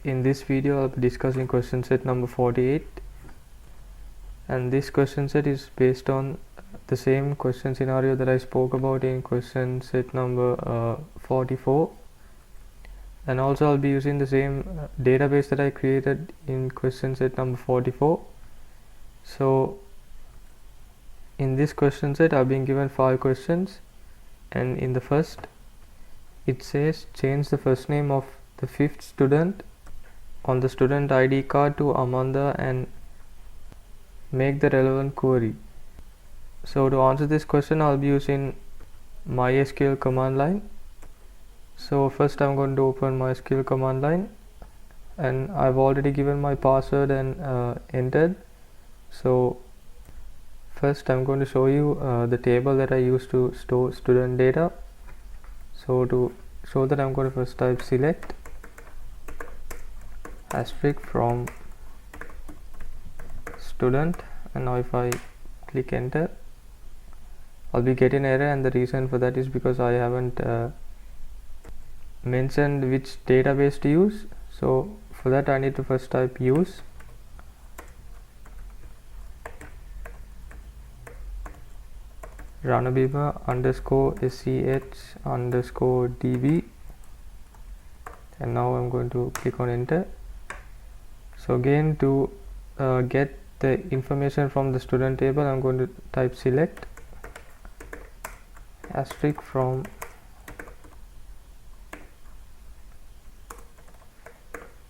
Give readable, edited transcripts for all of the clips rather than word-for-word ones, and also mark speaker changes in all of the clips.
Speaker 1: In this video I'll be discussing question set number 48, and this question set is based on the same question scenario that I spoke about in question set number 44, and also I'll be using the same database that I created in question set number 44. So in this question set I've been given 5 questions, and in the first it says change the first name of the 5th student on the student ID card to Amanda and make the relevant query. So to answer this question I'll be using MySQL command line. So first I'm going to open MySQL command line, and I've already given my password and entered. So first I'm going to show you the table that I use to store student data. So to show that, I'm going to first type select asterisk from student, and now if I click enter I'll be getting an error, and the reason for that is because I haven't mentioned which database to use. So for that I need to first type use Ranabima underscore sch underscore db, and now I'm going to click on enter. So again, to get the information from the student table, I'm going to type select asterisk from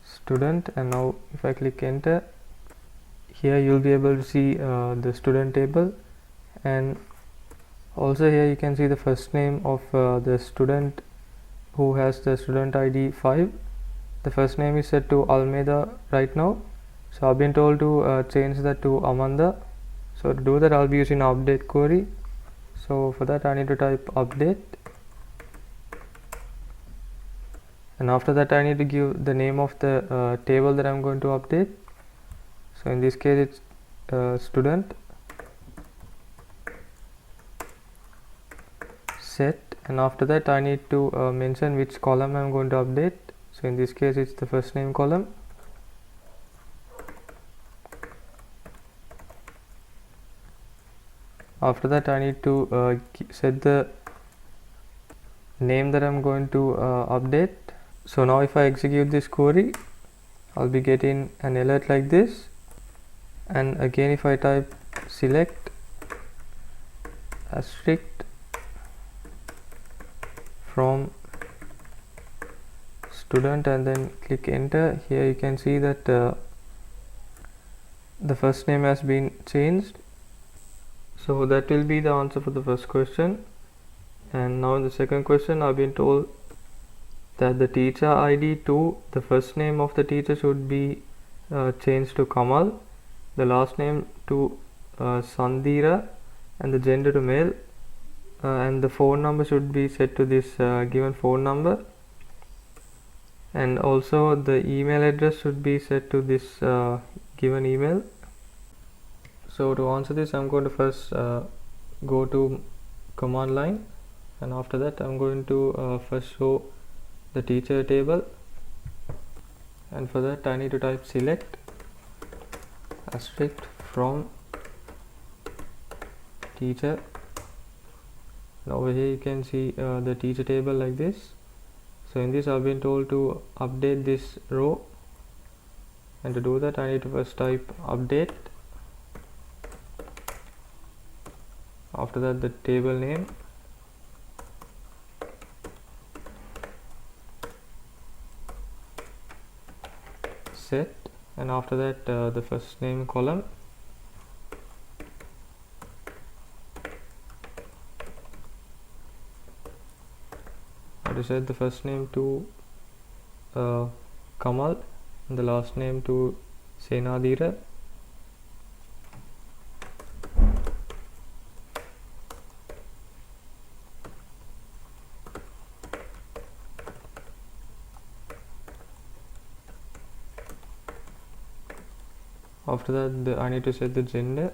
Speaker 1: student, and now if I click enter, here you'll be able to see the student table, and also here you can see the first name of the student who has the student ID 5. The first name is set to Almeida right now, so I've been told to change that to Amanda. So to do that I'll be using update query. So for that I need to type update, and after that I need to give the name of the table that I'm going to update. So in this case it's student set, and after that I need to mention which column I'm going to update. So in this case it's the first name column. After that I need to set the name that I'm going to update. So now if I execute this query I'll be getting an alert like this, and again if I type select asterisk from student and then click enter, here you can see that the first name has been changed. So that will be the answer for the first question. And now in the second question I've been told that the teacher ID to the first name of the teacher should be changed to Kamal, the last name to Sandhira, and the gender to male, and the phone number should be set to this given phone number, and also the email address should be set to this given email. So to answer this I'm going to first go to command line, and after that I'm going to first show the teacher table, and for that I need to type select asterisk from teacher. Now over here you can see the teacher table like this. So in this I've been told to update this row, and to do that I need to first type update, after that the table name, set, and after that the first name column, I have to set the first name to Kamal and the last name to Senadira. After that I need to set the gender,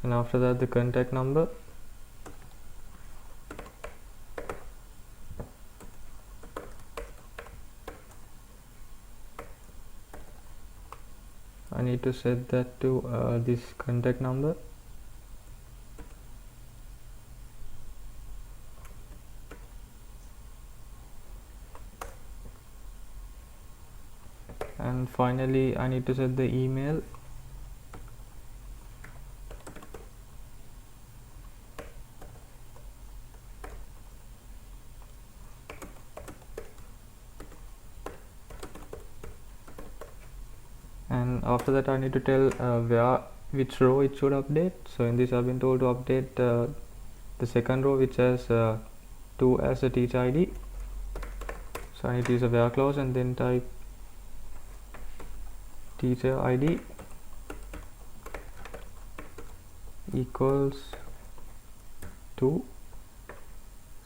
Speaker 1: and after that the contact number, I need to set that to this contact number. And finally I need to set the email. And after that I need to tell which row it should update. So in this I've been told to update the second row, which has 2 as a teacher ID. So I need to use a where clause and then type teacher ID equals 2.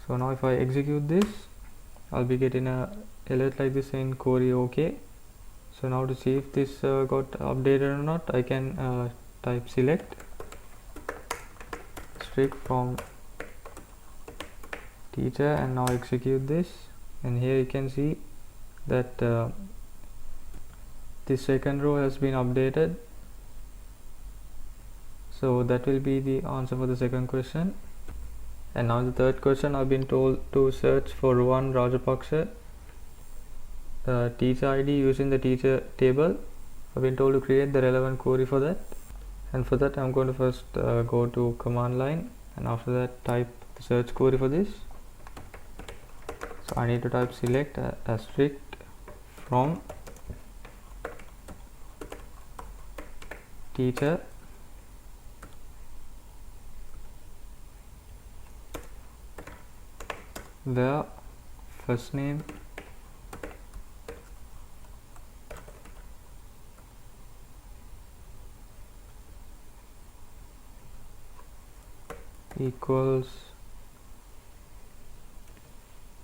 Speaker 1: So now if I execute this, I'll be getting a alert like this saying query OK. So now to see if this got updated or not, I can type select strict from teacher and now execute this, and here you can see that this second row has been updated. So that will be the answer for the second question. And now the third question, I've been told to search for Ruan Rajapaksa teacher ID using the teacher table. I've been told to create the relevant query for that, and for that I'm going to first go to command line, and after that type the search query for this. So I need to type select asterisk from teacher where first name equals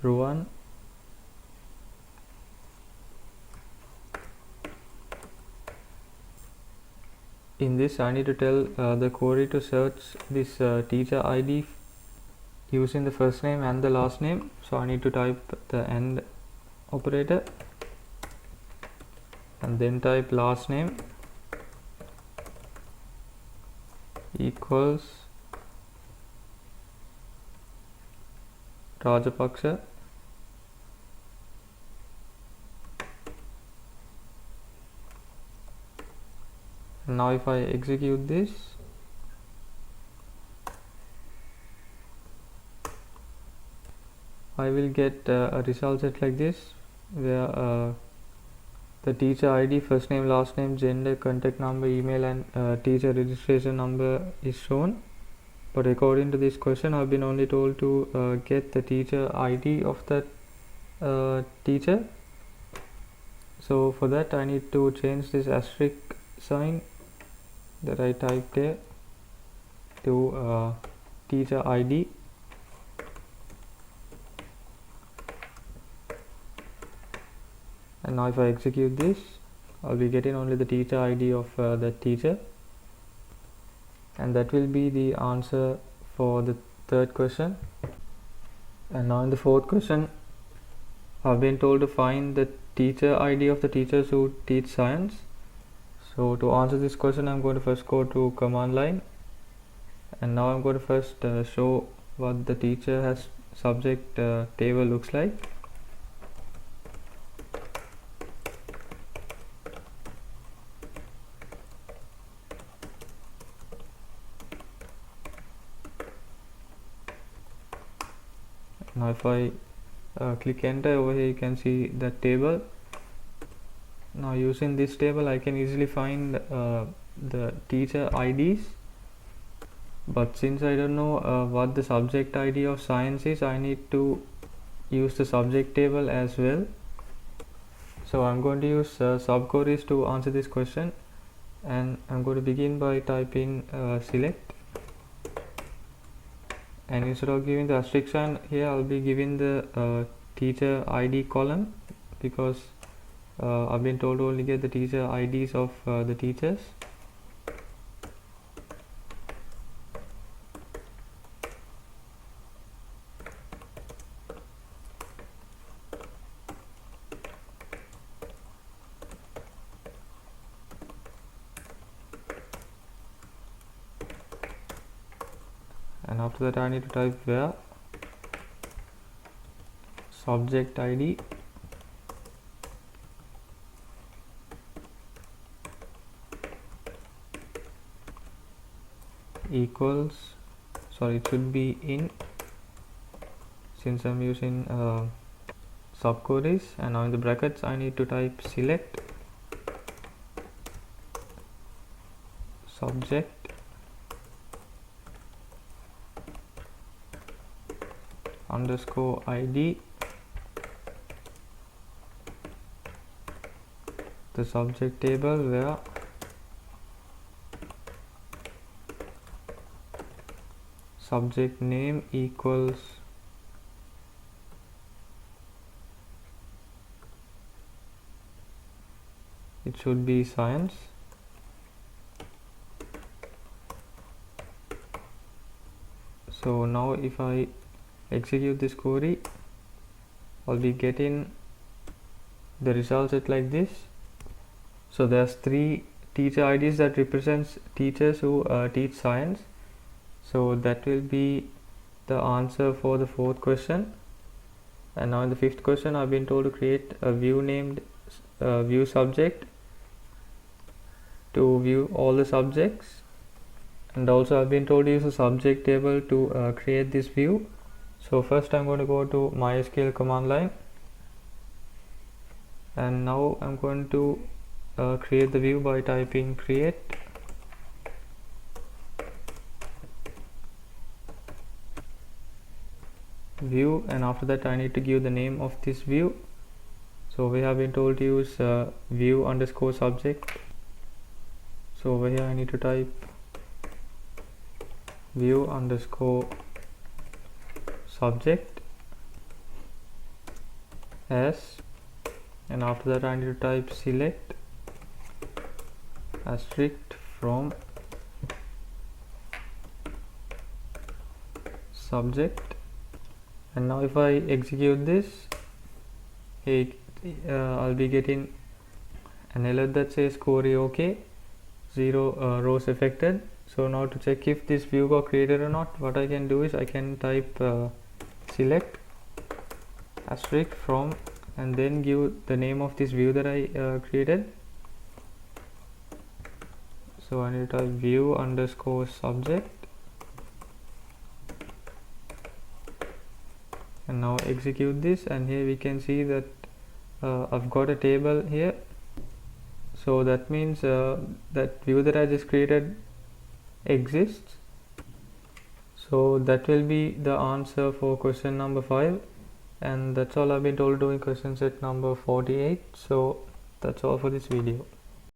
Speaker 1: Ruan in this I need to tell the query to search this teacher ID using the first name and the last name. So I need to type the AND operator and then type last name equals Rajapaksa. And now if I execute this, I will get a result set like this, where the teacher ID, first name, last name, gender, contact number, email and teacher registration number is shown. But according to this question, I've been only told to get the teacher ID of that teacher. So for that I need to change this asterisk sign that I typed there to teacher ID. And now if I execute this, I'll be getting only the teacher ID of that teacher, and that will be the answer for the third question. And now in the fourth question, I've been told to find the teacher ID of the teachers who teach science. So to answer this question, I'm going to first go to command line, and now I'm going to first show what the teacher has subject table looks like. Now if I click enter, over here you can see the table. Now using this table I can easily find the teacher IDs, but since I don't know what the subject ID of science is, I need to use the subject table as well. So I'm going to use subqueries to answer this question, and I'm going to begin by typing select, and instead of giving the asterisk sign here, I'll be giving the teacher ID column, because I've been told to only get the teacher IDs of the teachers. and after that I need to type where subject ID equals, sorry, it should be in, since I'm using subqueries, and now in the brackets I need to type select subject underscore ID, the subject table where subject name equals it should be science. So now if I execute this query, I'll be getting the result set like this. So there's 3 teacher IDs that represents teachers who teach science. So that will be the answer for the 4th question. And now in the 5th question, I've been told to create a view named view subject to view all the subjects, and also I've been told to use a subject table to create this view. So first I'm going to go to MySQL command line, and now I'm going to create the view by typing create view, and after that I need to give the name of this view. So we have been told to use view underscore subject. So over here I need to type view underscore subject as, and after that I need to type select asterisk from subject. And now if I execute this, I'll be getting an alert that says query OK, 0 rows affected. So now to check if this view got created or not, what I can do is I can type select asterisk from, and then give the name of this view that I created. So I need to type view underscore subject, and now execute this, and here we can see that I've got a table here. So that means that view that I just created exists. So that will be the answer for question number 5, and that's all I've been told to do in question set number 48. So that's all for this video.